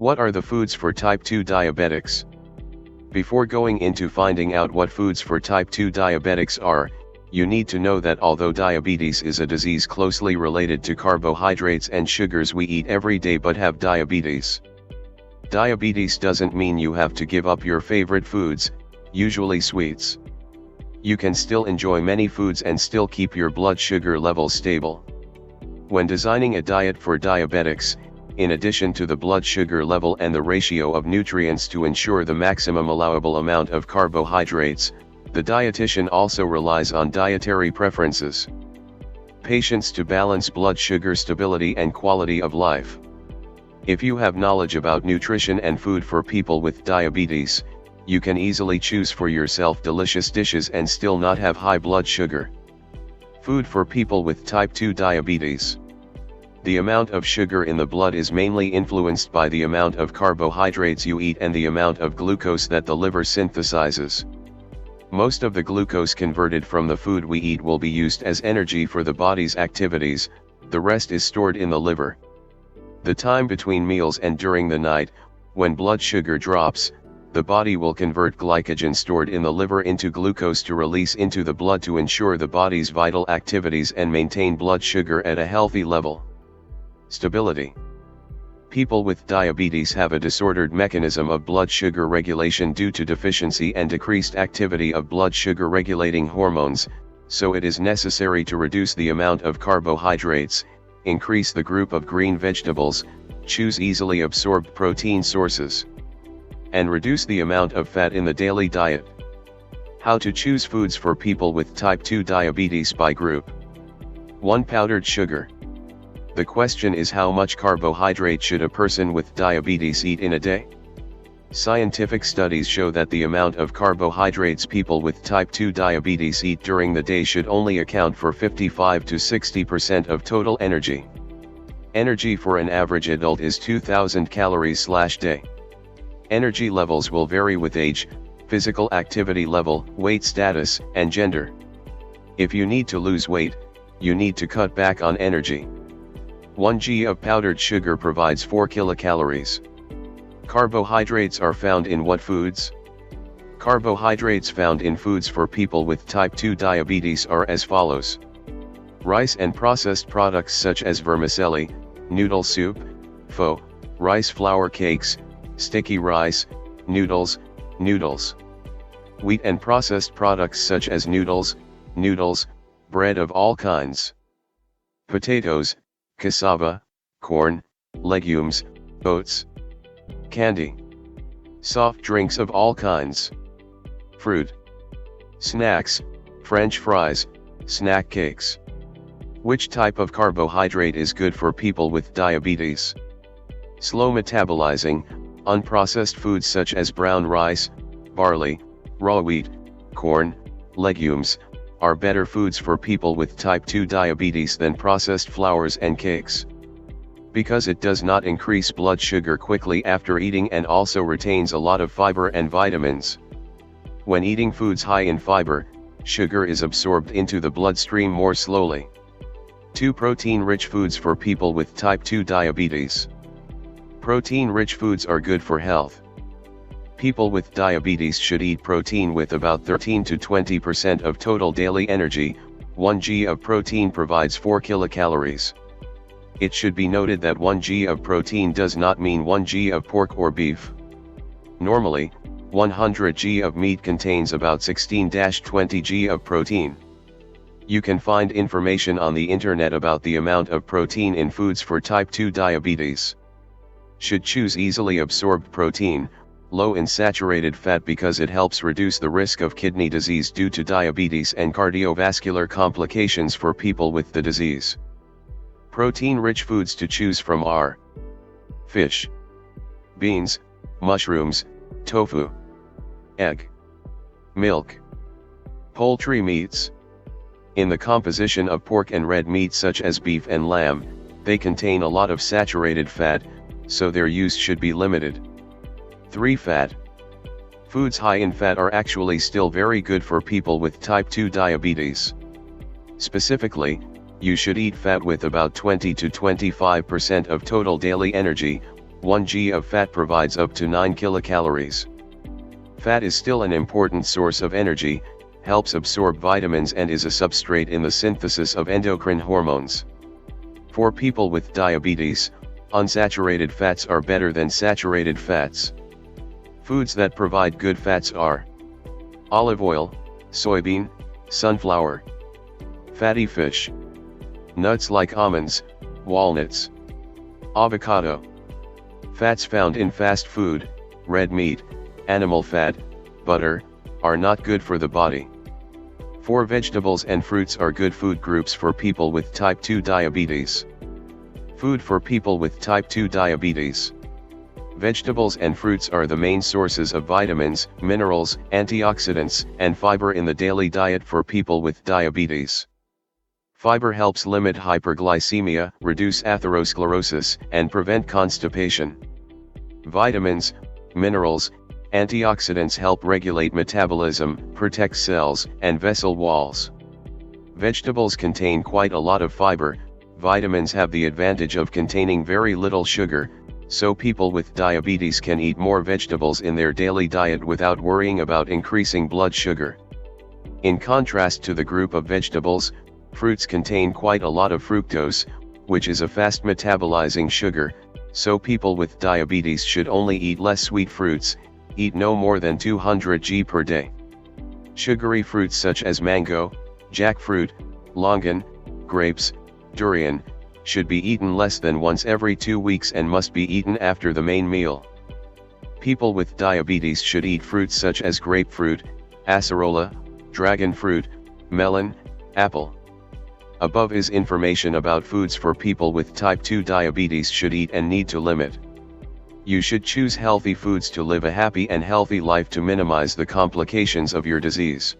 What are the foods for type 2 diabetics? Before going into finding out what foods for type 2 diabetics are, you need to know that although diabetes is a disease closely related to carbohydrates and sugars we eat every day but have diabetes. Diabetes doesn't mean you have to give up your favorite foods, usually sweets. You can still enjoy many foods and still keep your blood sugar levels stable. When designing a diet for diabetics, in addition to the blood sugar level and the ratio of nutrients to ensure the maximum allowable amount of carbohydrates, the dietitian also relies on dietary preferences. Patients to balance blood sugar stability and quality of life. If you have knowledge about nutrition and food for people with diabetes, you can easily choose for yourself delicious dishes and still not have high blood sugar. Food for people with type 2 diabetes. The amount of sugar in the blood is mainly influenced by the amount of carbohydrates you eat and the amount of glucose that the liver synthesizes. Most of the glucose converted from the food we eat will be used as energy for the body's activities, the rest is stored in the liver. The time between meals and during the night, when blood sugar drops, the body will convert glycogen stored in the liver into glucose to release into the blood to ensure the body's vital activities and maintain blood sugar at a healthy level. Stability. People with diabetes have a disordered mechanism of blood sugar regulation due to deficiency and decreased activity of blood sugar regulating hormones, so it is necessary to reduce the amount of carbohydrates, increase the group of green vegetables, choose easily absorbed protein sources, and reduce the amount of fat in the daily diet. How to choose foods for people with type 2 diabetes by group. 1. Powdered sugar. The question is, how much carbohydrate should a person with diabetes eat in a day? Scientific studies show that the amount of carbohydrates people with type 2 diabetes eat during the day should only account for 55 to 60% of total energy. Energy for an average adult is 2,000 calories/day. Energy levels will vary with age, physical activity level, weight status, and gender. If you need to lose weight, you need to cut back on energy. 1 g of powdered sugar provides 4 kilocalories. Carbohydrates are found in what foods? Carbohydrates found in foods for people with type 2 diabetes are as follows. Rice and processed products such as vermicelli, noodle soup, pho, rice flour cakes, sticky rice, noodles. Wheat and processed products such as noodles, bread of all kinds. Potatoes, cassava, corn, legumes, oats. Candy. Soft drinks of all kinds. Fruit. Snacks, French fries, snack cakes. Which type of carbohydrate is good for people with diabetes? Slow metabolizing, unprocessed foods such as brown rice, barley, raw wheat, corn, legumes, are better foods for people with type 2 diabetes than processed flours and cakes. Because it does not increase blood sugar quickly after eating and also retains a lot of fiber and vitamins. When eating foods high in fiber, sugar is absorbed into the bloodstream more slowly. 2. Protein-rich foods for people with type 2 diabetes. Protein-rich foods are good for health. People with diabetes should eat protein with about 13 to 20% of total daily energy. 1 g of protein provides 4 kilocalories. It should be noted that 1 g of protein does not mean 1 g of pork or beef. Normally, 100 g of meat contains about 16-20 g of protein. You can find information on the internet about the amount of protein in foods for type 2 diabetes. Should choose easily absorbed protein, low in saturated fat because it helps reduce the risk of kidney disease due to diabetes and cardiovascular complications for people with the disease. Protein-rich foods to choose from are fish, beans, mushrooms, tofu, egg, milk, poultry meats. In the composition of pork and red meat such as beef and lamb, they contain a lot of saturated fat, so their use should be limited. 3. Fat. Foods high in fat are actually still very good for people with type 2 diabetes. Specifically, you should eat fat with about 20 to 25% of total daily energy. 1 g of fat provides up to 9 kilocalories. Fat is still an important source of energy, helps absorb vitamins and is a substrate in the synthesis of endocrine hormones. For people with diabetes, unsaturated fats are better than saturated fats. Foods that provide good fats are olive oil, soybean, sunflower, fatty fish, nuts like almonds, walnuts, avocado. Fats found in fast food, red meat, animal fat, butter, are not good for the body. 4 vegetables and fruits are good food groups for people with type 2 diabetes. Food for people with type 2 diabetes. Vegetables and fruits are the main sources of vitamins, minerals, antioxidants, and fiber in the daily diet for people with diabetes. Fiber helps limit hyperglycemia, reduce atherosclerosis, and prevent constipation. Vitamins, minerals, antioxidants help regulate metabolism, protect cells, and vessel walls. Vegetables contain quite a lot of fiber. Vitamins have the advantage of containing very little sugar, so people with diabetes can eat more vegetables in their daily diet without worrying about increasing blood sugar. In contrast to the group of vegetables, fruits contain quite a lot of fructose, which is a fast metabolizing sugar, so people with diabetes should only eat less sweet fruits, eat no more than 200 g per day. Sugary fruits such as mango, jackfruit, longan, grapes, durian, should be eaten less than once every 2 weeks and must be eaten after the main meal. People with diabetes should eat fruits such as grapefruit, acerola, dragon fruit, melon, apple. Above is information about foods for people with type 2 diabetes should eat and need to limit. You should choose healthy foods to live a happy and healthy life to minimize the complications of your disease.